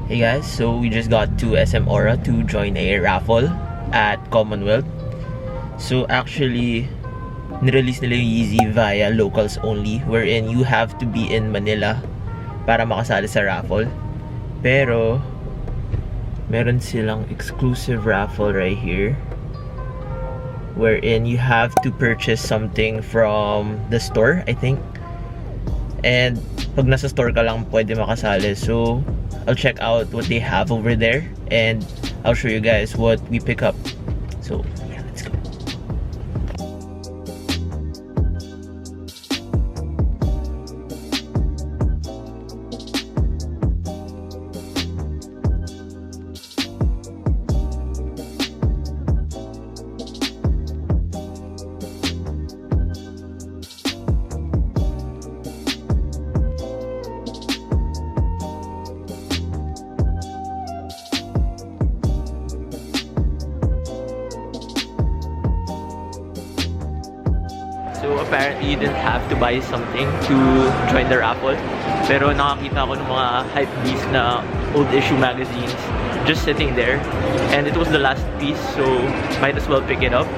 Hey guys, so we just got to SM Aura to join a raffle at Commonwealth. So actually, nirelease nila yung Yeezy via locals only, wherein you have to be in Manila para makasali sa raffle. Pero meron silang exclusive raffle right here, wherein you have to purchase something from the store, I think. And pag nasa store ka lang pwede makasali. So I'll check out what they have over there and I'll show you guys what we pick up. So yeah, let's go. So apparently you didn't have to buy something to join the raffle. Pero nakakita ko ng mga hype beast na old issue magazines just sitting there. And it was the last piece, so might as well pick it up.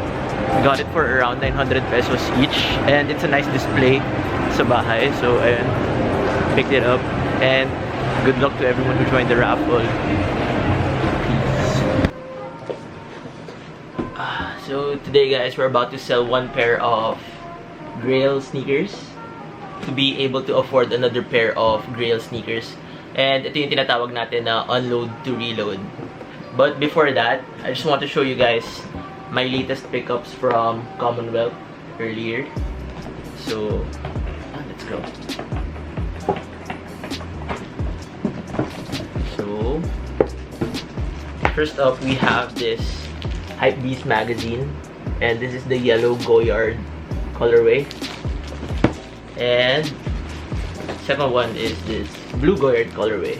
Got it for around 900 pesos each. And it's a nice display sa bahay. So ayun, picked it up. And good luck to everyone who joined the raffle. So today guys, we're about to sell one pair of Grail sneakers to be able to afford another pair of Grail sneakers. And ito yung tinatawag natin na unload to reload. But before that, I just want to show you guys my latest pickups from Commonwealth earlier. So, let's go. So, first up, we have this Hypebeast magazine. And this is the yellow Goyard colorway, and second one is this blue Goyard colorway.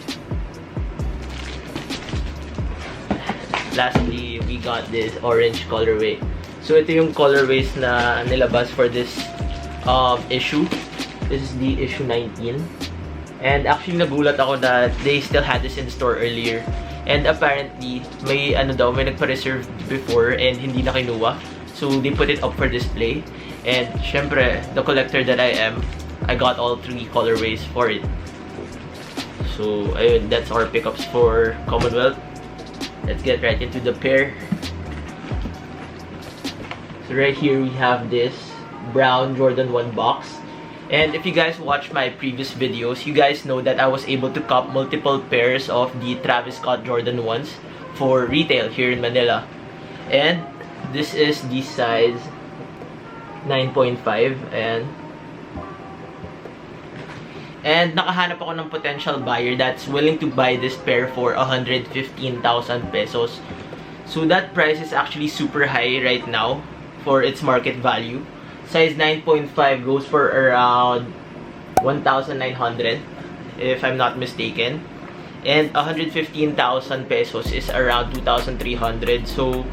Lastly, we got this orange colorway. So ito yung colorways na nilabas for this issue. This is the issue 19, and actually nagulat ako that they still had this in store earlier, and apparently may may nagpa-reserve before and hindi na kinuha. So they put it up for display. And syempre, the collector that I am, I got all three colorways for it. So ayun, that's our pickups for Commonwealth. Let's get right into the pair. So right here we have this brown Jordan 1 box. And if you guys watch my previous videos, you guys know that I was able to cop multiple pairs of the Travis Scott Jordan 1s for retail here in Manila. And this is the size 9.5 and nakahanap ako ng potential buyer that's willing to buy this pair for 115,000 pesos. So that price is actually super high right now for its market value. Size 9.5 goes for around 1,900 if I'm not mistaken. And 115,000 pesos is around 2,300. So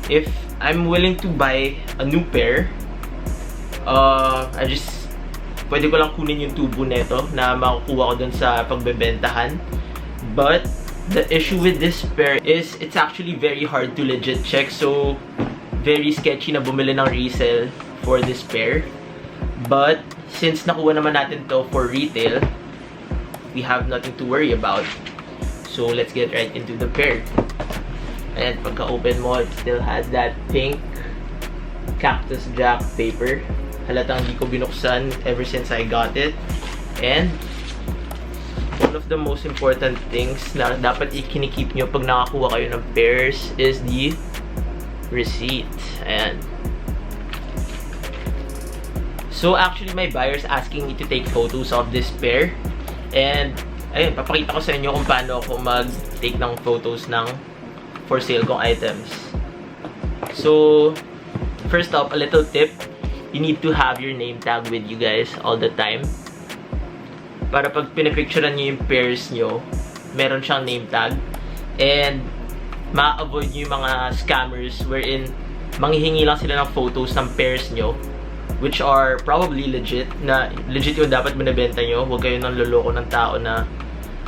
if I'm willing to buy a new pair, pwede ko lang kunin yung tubo neto na makukuha ko dun sa pagbebentahan. But the issue with this pair is it's actually very hard to legit check. So very sketchy na bumili ng resale for this pair. But since nakuha naman natin to for retail, we have nothing to worry about. So let's get right into the pair. And pagka-open mo, it still has that pink Cactus Jack paper. Halatang hindi ko binuksan ever since I got it. And one of the most important things na dapat i-keep nyo pag nakakuha kayo ng pairs is the receipt. And so actually my buyer's asking me to take photos of this pair. And ayun, papakita ko sa inyo kung paano ako mag-take ng photos ng for sale kong items. So first up, a little tip. You need to have your name tag with you guys all the time. Para pag pinipicturean nyo yung pairs nyo, meron siyang name tag. And ma-avoid nyo yung mga scammers wherein manghihingi lang sila ng photos ng pairs nyo, which are probably legit, na legit yung dapat binibenta nyo. Huwag kayo nang loloko ng tao na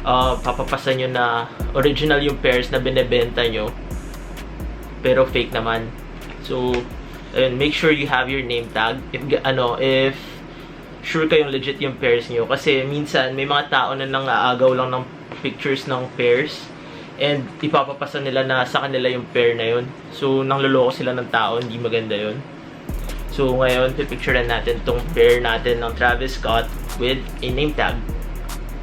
papapasan nyo na original yung pairs na binebenta nyo, pero fake naman. So, ayun, make sure you have your name tag. If sure kayong legit yung pairs nyo. Kasi minsan, may mga tao na nang-aagaw lang ng pictures ng pairs and ipapapasa nila na sa kanila yung pair na yun. So, nangloloko sila ng tao. Hindi maganda yun. So, ngayon, pipicturean natin tong pair natin ng Travis Scott with a name tag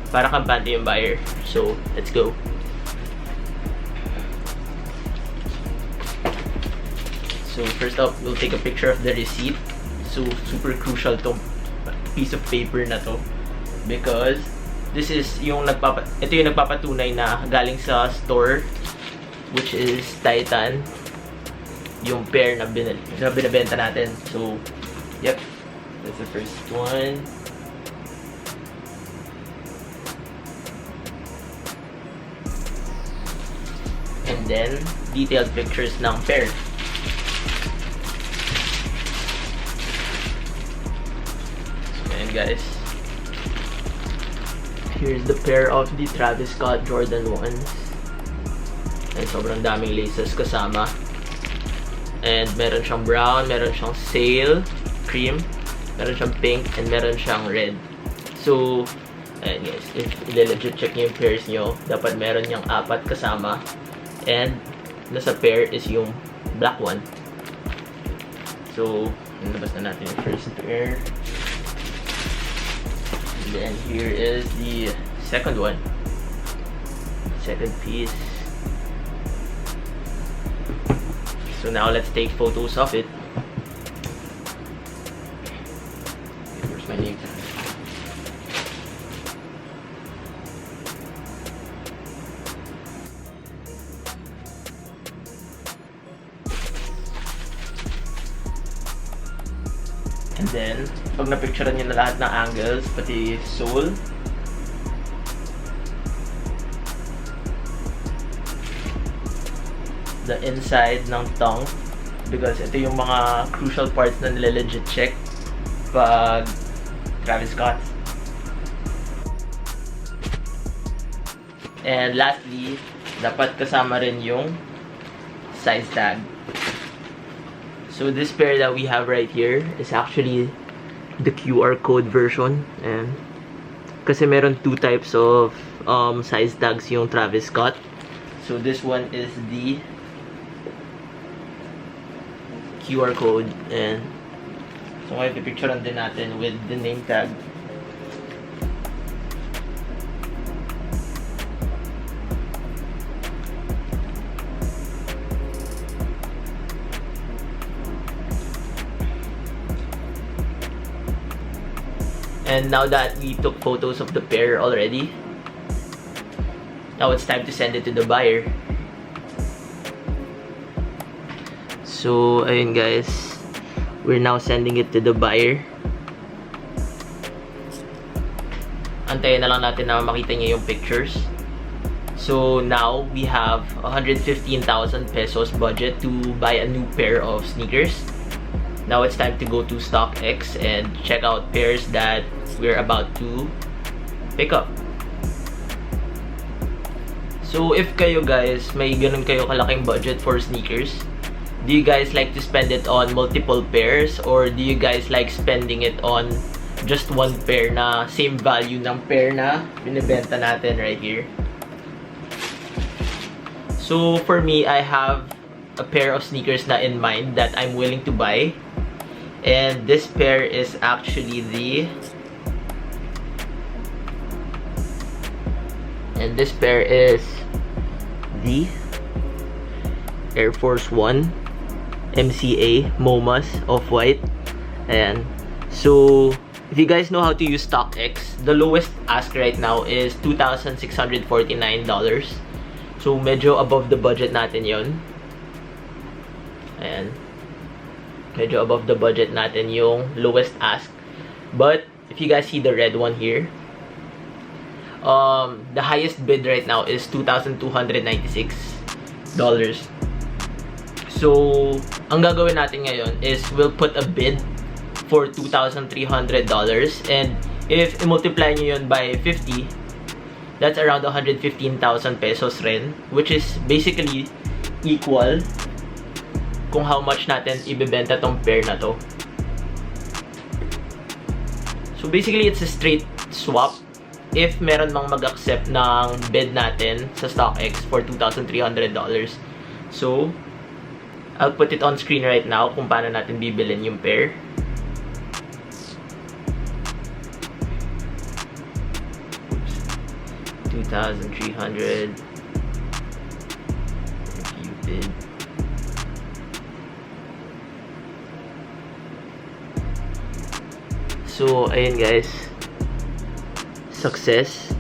para kampante yung buyer. So, let's go. So, first up, we'll take a picture of the receipt. So, super crucial tong piece of paper na to because this is yung ito yung nagpapatunay na galing sa store, which is Titan, yung pair na binibenta natin. So, yep, that's the first one. And then, detailed pictures ng pair. So, ayan guys. Here's the pair of the Travis Scott Jordan 1s. And sobrang daming laces kasama. And meron siyang brown, meron siyang sail, cream, meron siyang pink, and meron siyang red. So, ayan guys, if legit check niyo yung pairs nyo, dapat meron niyang 4 kasama. And nasa pair is yung black one. So, nalabas na natin yung first pair. And then here is the second one. Second piece. So now let's take photos of it. Where's my name tag? And then, pag napicturean nyo na lahat ng angles, pati sole, the inside ng tongue, because ito yung mga crucial parts na nila-legit check pag Travis Scott. And lastly, dapat kasama rin yung size tag. So this pair that we have right here is actually the QR code version, and kasi meron 2 types of size tags yung Travis Scott. So this one is the QR code, and so ngayon pipicturean din natin with the name tag. And now that we took photos of the pair already, now it's time to send it to the buyer. So, ayun guys, we're now sending it to the buyer. Antayin na lang natin na makita niya yung pictures. So, now we have 115,000 pesos budget to buy a new pair of sneakers. Now it's time to go to StockX and check out pairs that we're about to pick up. So if kayo guys, may ganun kayo kalaking budget for sneakers, do you guys like to spend it on multiple pairs, or do you guys like spending it on just one pair na same value ng pair na binibenta natin right here? So for me, I have a pair of sneakers na in mind that I'm willing to buy. And this pair is actually the Air Force 1 MCA MoMAs Off-White. And so if you guys know how to use StockX, the lowest ask right now is $2,649. So medyo above the budget natin yon. Ayan, medyo above the budget natin yung lowest ask. But if you guys see the red one here, the highest bid right now is $2,296. So ang gagawin natin ngayon is we'll put a bid for $2,300, and if i-multiply nyo yun by 50, That's around 115,000 pesos rin, which is basically equal kung how much natin ibebenta tong pair na to. So basically, it's a straight swap if meron mang mag-accept ng bid natin sa StockX for $2,300. So, I'll put it on screen right now kung paano natin bibilin yung pair. $2,300. If you bid. So, ayun guys. Success.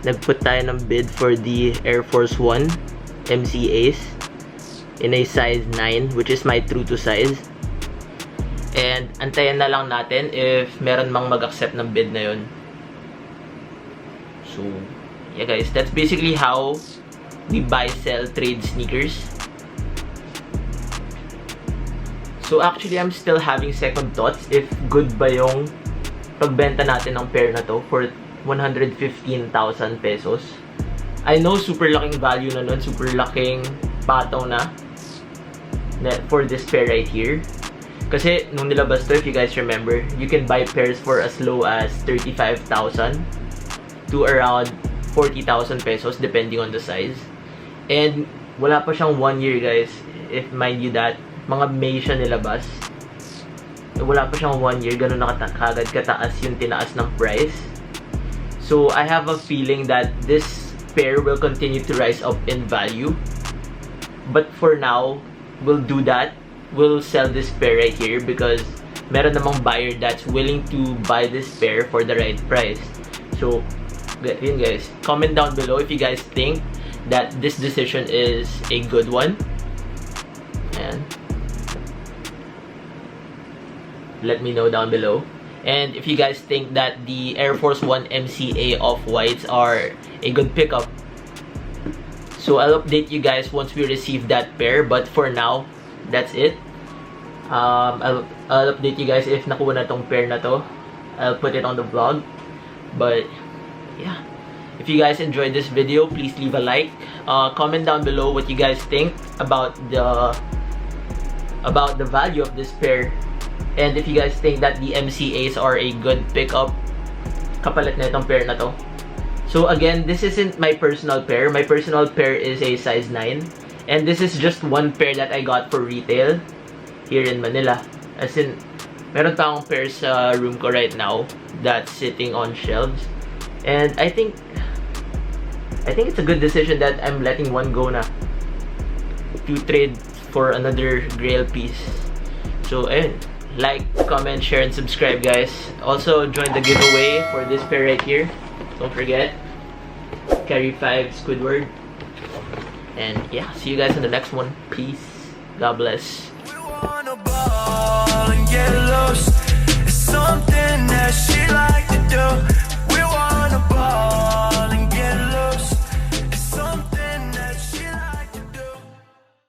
Nagput tayo ng bid for the Air Force 1 MCAs in a size 9, which is my true to size. And antayin na lang natin if meron mang mag-accept ng bid na yun. So, yeah guys, that's basically how we buy, sell, trade sneakers. So actually, I'm still having second thoughts if good ba yung pagbenta natin ng pair na to for 115,000 pesos. I know super laking value na nun, super laking pataw na for this pair right here. Kasi nung nilabas to, if you guys remember, you can buy pairs for as low as 35,000 to around 40,000 pesos depending on the size. And wala pa siyang 1 year guys. If mind you that, mga May siya nilabas. Wala pa siyang 1 year, ganun na kagad kataas yung tinaas ng price. So I have a feeling that this pair will continue to rise up in value. But for now, we'll do that. We'll sell this pair right here because meron namang buyer that's willing to buy this pair for the right price. So yun guys, comment down below if you guys think that this decision is a good one, and let me know down below. And if you guys think that the Air Force 1 MCA off-whites are a good pickup, so I'll update you guys once we receive that pair. But for now, that's it. I'll update you guys if nakuha na tong pair na to. I'll put it on the vlog. But yeah, if you guys enjoyed this video, please leave a like. Comment down below what you guys think about the value of this pair, and if you guys think that the MCAs are a good pickup kapalit na itong pair na to. So again, this isn't my personal pair. My personal pair is a size 9, and this is just one pair that I got for retail here in Manila. As in, meron pa akong pair sa room ko right now that's sitting on shelves. And I think it's a good decision that I'm letting one go na to trade for another Grail piece. So ayun, like, comment, share, and subscribe guys. Also join the giveaway for this pair right here. Don't forget, carry 5 Squidward. And yeah, see you guys in the next one. Peace. God bless. We wanna ball and get lost.